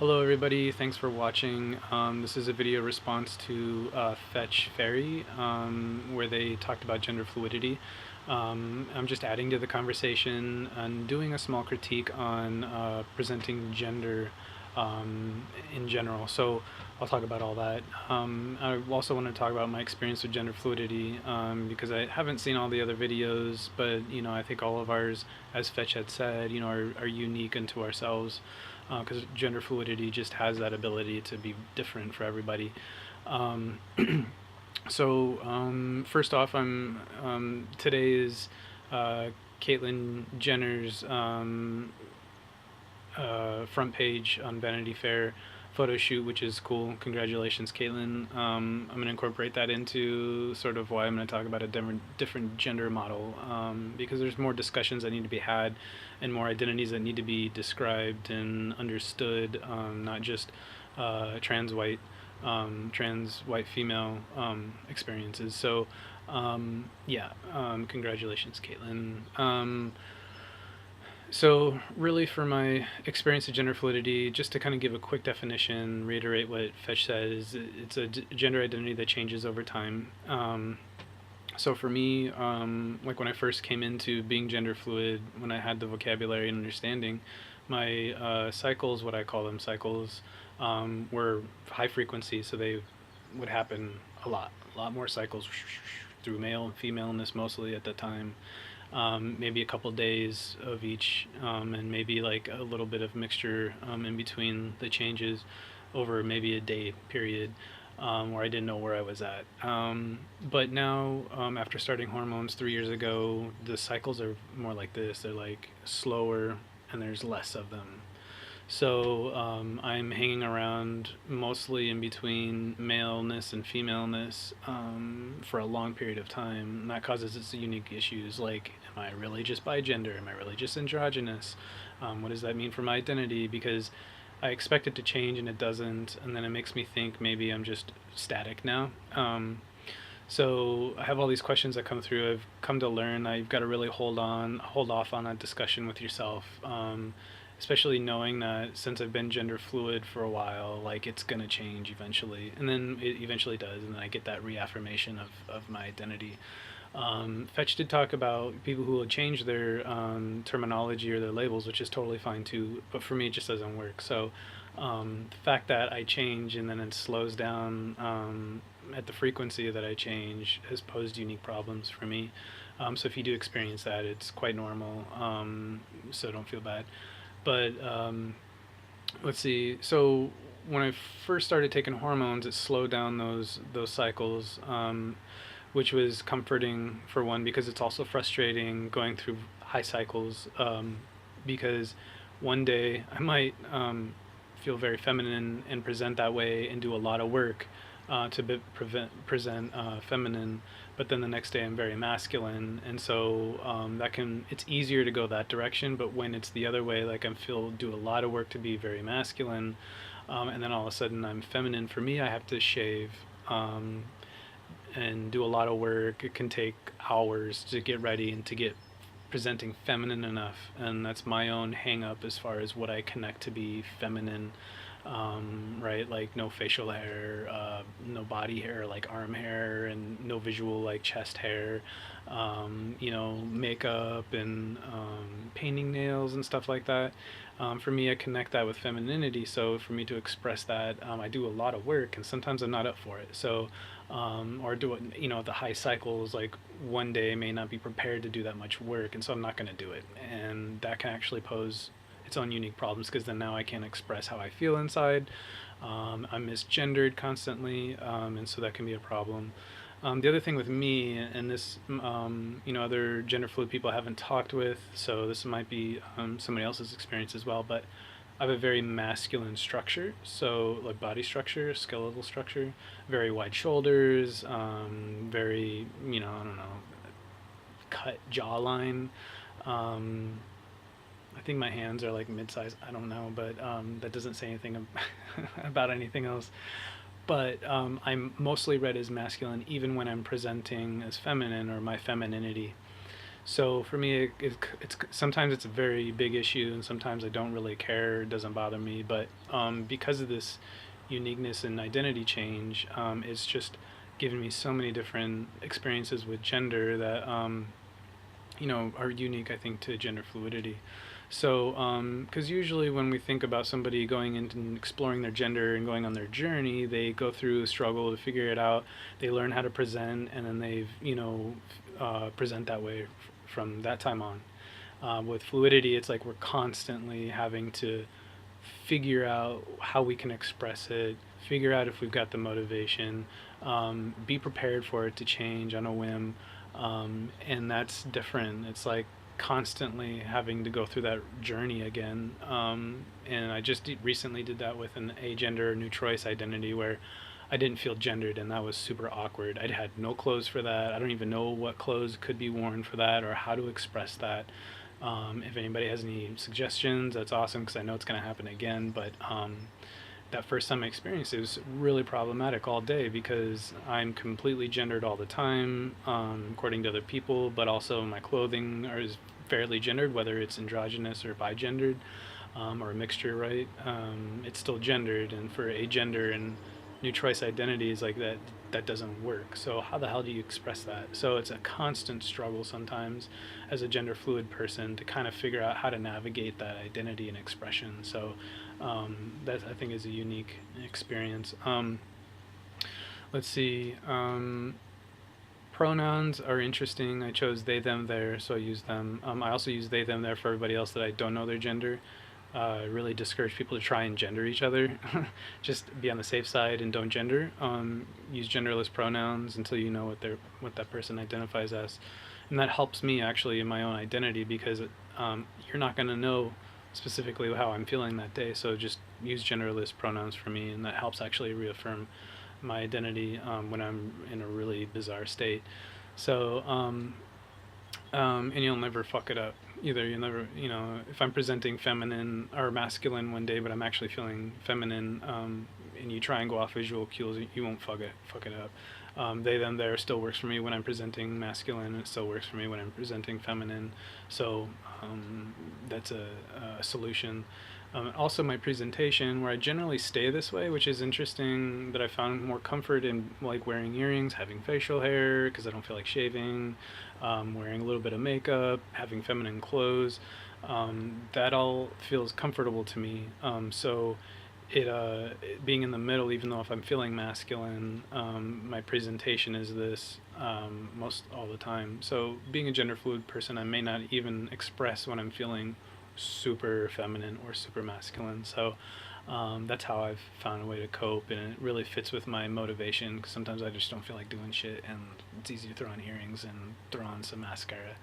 Hello everybody, thanks for watching. This is a video response to Fetch Fairy, where they talked about gender fluidity. I'm just adding to the conversation and doing a small critique on presenting gender in general. So I'll talk about all that. I also want to talk about my experience with gender fluidity because I haven't seen all the other videos, but I think all of ours, as Fetch had said, are unique unto ourselves because gender fluidity just has that ability to be different for everybody. Um, First off, today is Caitlyn Jenner's front page on Vanity Fair photo shoot, which is cool. Congratulations, Caitlyn. I'm going to incorporate that into sort of why I'm going to talk about a different gender model, because there's more discussions that need to be had and more identities that need to be described and understood, not just trans white female experiences. So, congratulations, Caitlyn. So really for my experience of gender fluidity, just to kind of give a quick definition, reiterate what Fetch says, it's a gender identity that changes over time. So for me, like when I first came into being gender fluid, when I had the vocabulary and understanding, my cycles, what I call them cycles, were high frequency, so they would happen a lot more cycles through male and femaleness mostly at the time. Maybe a couple days of each, and maybe like a little bit of mixture in between the changes over maybe a day period, where I didn't know where I was at. But now, after starting hormones 3 years ago, the cycles are more like this. They're like slower and there's less of them. So I'm hanging around mostly in between maleness and femaleness for a long period of time. And that causes its unique issues like, am I really just bigender? Am I really just androgynous? What does that mean for my identity? Because I expect it to change and it doesn't, and then it makes me think maybe I'm just static now. So I have all these questions that come through. I've come to learn that you've got to really hold off on that discussion with yourself, especially knowing that since I've been gender fluid for a while, like it's gonna change eventually, and then it eventually does, and then I get that reaffirmation of my identity. Fetch did talk about people who will change their terminology or their labels, which is totally fine too, but for me it just doesn't work. So the fact that I change and then it slows down at the frequency that I change has posed unique problems for me. So if you do experience that, it's quite normal, so don't feel bad. But let's see. So when I first started taking hormones, it slowed down those cycles, which was comforting for one, because it's also frustrating going through high cycles, because one day I might feel very feminine and present that way and do a lot of work present feminine, but then the next day I'm very masculine, and so it's easier to go that direction. But when it's the other way, like do a lot of work to be very masculine, and then all of a sudden I'm feminine. For me, I have to shave and do a lot of work. It can take hours to get ready and to get presenting feminine enough, and that's my own hang up as far as what I connect to be feminine. Right, like no facial hair, no body hair like arm hair, and no visual like chest hair, makeup and painting nails and stuff like that. For me, I connect that with femininity, so for me to express that, I do a lot of work, and sometimes I'm not up for it. So or do it, the high cycles, like one day I may not be prepared to do that much work, and so I'm not going to do it, and that can actually pose its own unique problems, because then now I can't express how I feel inside. I'm misgendered constantly, and so that can be a problem. The other thing with me, and this, other gender fluid people I haven't talked with, so this might be somebody else's experience as well, but I have a very masculine structure, so like body structure, skeletal structure, very wide shoulders, very, I don't know, cut jawline. I think my hands are like mid-size. I don't know, but that doesn't say anything about anything else. But I'm mostly read as masculine, even when I'm presenting as feminine or my femininity. So for me, it's sometimes it's a very big issue, and sometimes I don't really care. It doesn't bother me. But because of this uniqueness and identity change, it's just given me so many different experiences with gender that are unique, I think, to gender fluidity. So, because usually when we think about somebody going into and exploring their gender and going on their journey, they go through a struggle to figure it out. They learn how to present, and then present that way from that time on. With fluidity, it's like we're constantly having to figure out how we can express it, figure out if we've got the motivation, be prepared for it to change on a whim. And that's different. It's like constantly having to go through that journey again. And I just recently did that with an agender, new choice identity where I didn't feel gendered, and that was super awkward. I had no clothes for that. I don't even know what clothes could be worn for that or how to express that. If anybody has any suggestions, that's awesome because I know it's going to happen again. But that first time I experienced it was really problematic all day because I'm completely gendered all the time, according to other people, but also my clothing is fairly gendered, whether it's androgynous or bigendered, or a mixture, right? It's still gendered, and for agender and new choice identities like that, that doesn't work. So how the hell do you express that? So it's a constant struggle sometimes as a gender fluid person to kind of figure out how to navigate that identity and expression. So that I think is a unique experience. Let's see. Pronouns are interesting. I chose they, them, their, so I use them. I also use they, them, their for everybody else that I don't know their gender. I really discourage people to try and gender each other. Just be on the safe side and don't gender. Use genderless pronouns until you know what that person identifies as, and that helps me actually in my own identity because you're not going to know specifically how I'm feeling that day. So just use genderless pronouns for me, and that helps actually reaffirm my identity when I'm in a really bizarre state. So and you'll never fuck it up either. You never, if I'm presenting feminine or masculine one day, but I'm actually feeling feminine, and you try and go off visual cues, you won't fuck it up. They, them, there still works for me when I'm presenting masculine. It still works for me when I'm presenting feminine. So that's a solution. Also, my presentation, where I generally stay this way, which is interesting, that I found more comfort in, like wearing earrings, having facial hair because I don't feel like shaving, wearing a little bit of makeup, having feminine clothes. That all feels comfortable to me. So being in the middle, even though if I'm feeling masculine, my presentation is this most all the time. So being a gender fluid person, I may not even express when I'm feeling super feminine or super masculine. So that's how I've found a way to cope, and it really fits with my motivation because sometimes I just don't feel like doing shit, and it's easy to throw on earrings and throw on some mascara.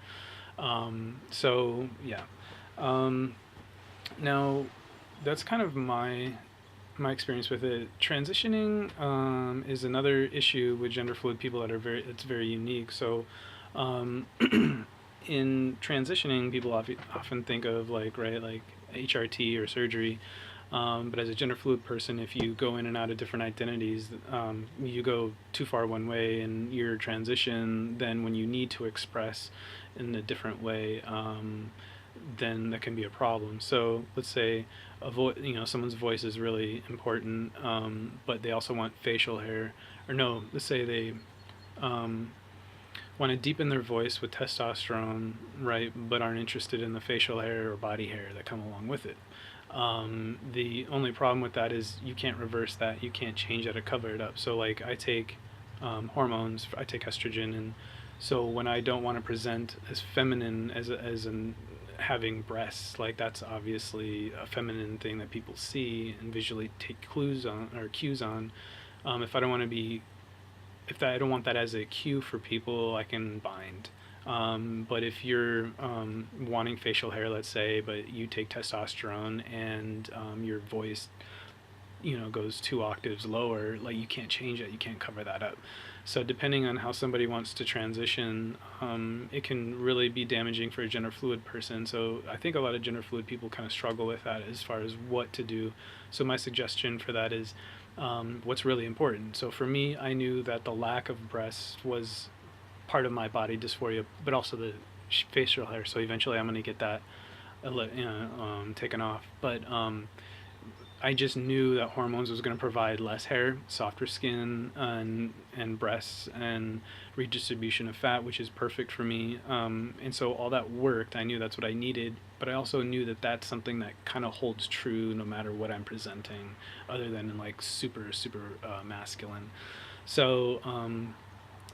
So yeah. Now that's kind of my experience with it. Transitioning is another issue with gender fluid people that it's very unique. So in transitioning, people often think of like HRT or surgery. But as a gender fluid person, if you go in and out of different identities, you go too far one way in your transition, then when you need to express in a different way, then that can be a problem. So let's say someone's voice is really important, but they also want facial hair, or no, let's say they want to deepen their voice with testosterone, right, but aren't interested in the facial hair or body hair that come along with it. The only problem with that is you can't reverse that. You can't change that or cover it up. So like I take hormones, I take estrogen, and so when I don't want to present as feminine as in having breasts, like that's obviously a feminine thing that people see and visually take clues on or cues on. If I don't want to be if that I don't want that as a cue for people, I can bind. But if you're wanting facial hair, let's say, but you take testosterone and your voice, goes 2 octaves lower, like you can't change it, you can't cover that up. So depending on how somebody wants to transition, it can really be damaging for a gender fluid person. So I think a lot of gender fluid people kind of struggle with that as far as what to do. So my suggestion for that is what's really important. So for me, I knew that the lack of breasts was part of my body dysphoria, but also the facial hair. So eventually I'm going to get that taken off. But I just knew that hormones was going to provide less hair, softer skin, and breasts, and redistribution of fat, which is perfect for me. And so all that worked. I knew that's what I needed, but I also knew that that's something that kind of holds true no matter what I'm presenting, other than in like super, super masculine. So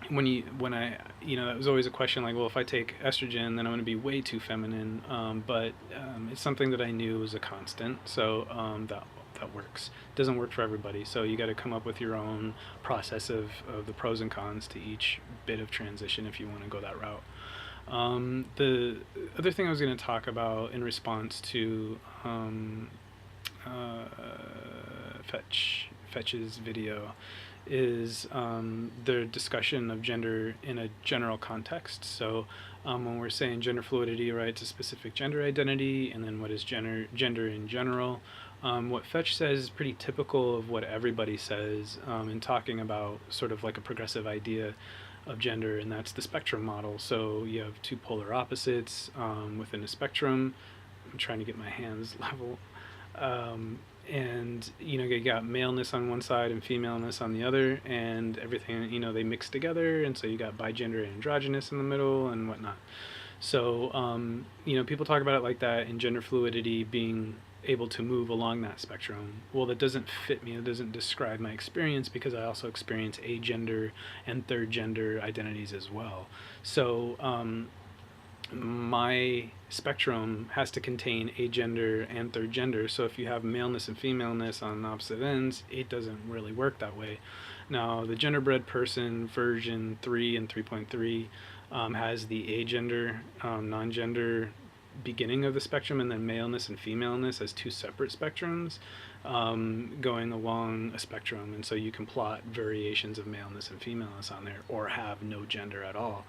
when I that was always a question, like, well, if I take estrogen, then I'm going to be way too feminine. But it's something that I knew was a constant, so that works. It doesn't work for everybody, so you got to come up with your own process of the pros and cons to each bit of transition if you want to go that route. The other thing I was going to talk about in response to uh, Fetch's video is the discussion of gender in a general context. So when we're saying gender fluidity, right, it's a specific gender identity, and then what is gender in general. What Fetch says is pretty typical of what everybody says in talking about sort of like a progressive idea of gender, and that's the spectrum model. So you have two polar opposites within a spectrum. I'm trying to get my hands level. And you got maleness on one side and femaleness on the other, and everything they mix together, and so you got bigender and androgynous in the middle and whatnot. So people talk about it like that, and gender fluidity being able to move along that spectrum. Well, that doesn't fit me. It doesn't describe my experience, because I also experience agender and third gender identities as well. So my spectrum has to contain agender and third gender. So if you have maleness and femaleness on opposite ends, it doesn't really work that way. Now, the genderbread person version 3 and 3.3 has the agender, non-gender beginning of the spectrum, and then maleness and femaleness as two separate spectrums going along a spectrum. And so you can plot variations of maleness and femaleness on there, or have no gender at all.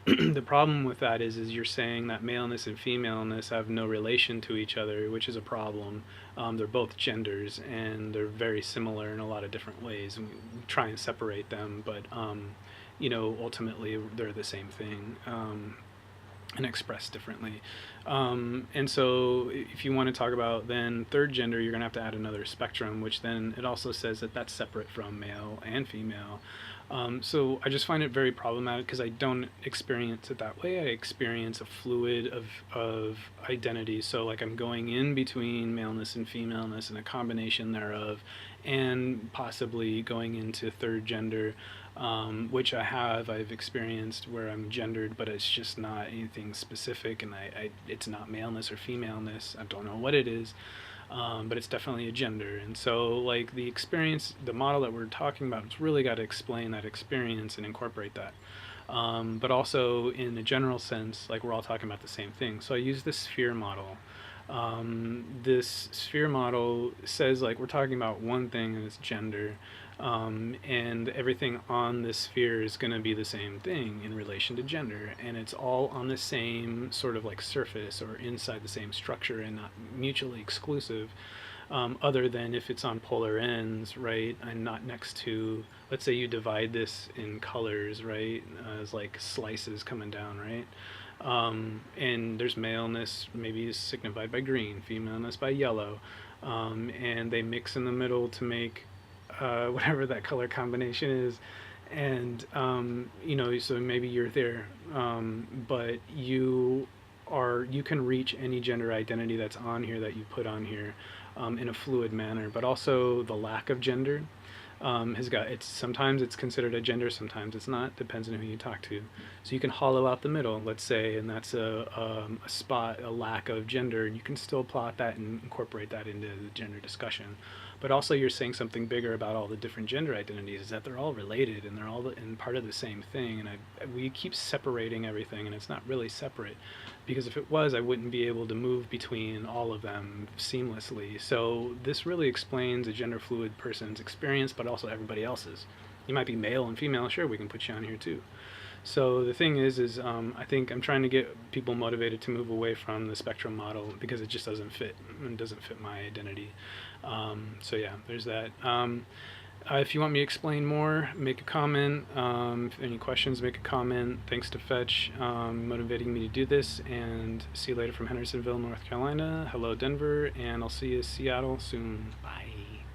The problem with that is you're saying that maleness and femaleness have no relation to each other, which is a problem. They're both genders, and they're very similar in a lot of different ways. And we try and separate them, but ultimately they're the same thing. And expressed differently. And so if you want to talk about then third gender, you're going to have to add another spectrum, which then it also says that that's separate from male and female. So I just find it very problematic, because I don't experience it that way. I experience a fluid of identity. So like I'm going in between maleness and femaleness and a combination thereof, and possibly going into third gender, which I've experienced where I'm gendered, but it's just not anything specific, and it's not maleness or femaleness. I don't know what it is. But it's definitely a gender. And so like the experience, the model that we're talking about, it's really got to explain that experience and incorporate that. But also in a general sense, like we're all talking about the same thing. So I use the sphere model. This sphere model says like we're talking about one thing, and it's gender. And everything on this sphere is going to be the same thing in relation to gender, and it's all on the same sort of like surface or inside the same structure, and not mutually exclusive, other than if it's on polar ends, right, and not next to, let's say you divide this in colors, right, as like slices coming down, right, and there's maleness maybe signified by green, femaleness by yellow, and they mix in the middle to make whatever that color combination is, and so maybe you're there, but you can reach any gender identity that's on here, that you put on here, in a fluid manner. But also the lack of gender sometimes it's considered a gender, sometimes it's not, depends on who you talk to. So you can hollow out the middle, let's say, and that's a spot, a lack of gender, and you can still plot that and incorporate that into the gender discussion. But also you're saying something bigger about all the different gender identities, is that they're all related, and they're all in part of the same thing. And we keep separating everything, and it's not really separate, because if it was, I wouldn't be able to move between all of them seamlessly. So this really explains a gender fluid person's experience, but also everybody else's. You might be male and female, sure, we can put you on here too. So the thing is I think I'm trying to get people motivated to move away from the spectrum model, because it just doesn't fit, and doesn't fit my identity. So yeah, there's that. If you want me to explain more, make a comment. If any questions, make a comment. Thanks to Fetch motivating me to do this. And see you later from Hendersonville, North Carolina. Hello, Denver. And I'll see you in Seattle soon. Bye.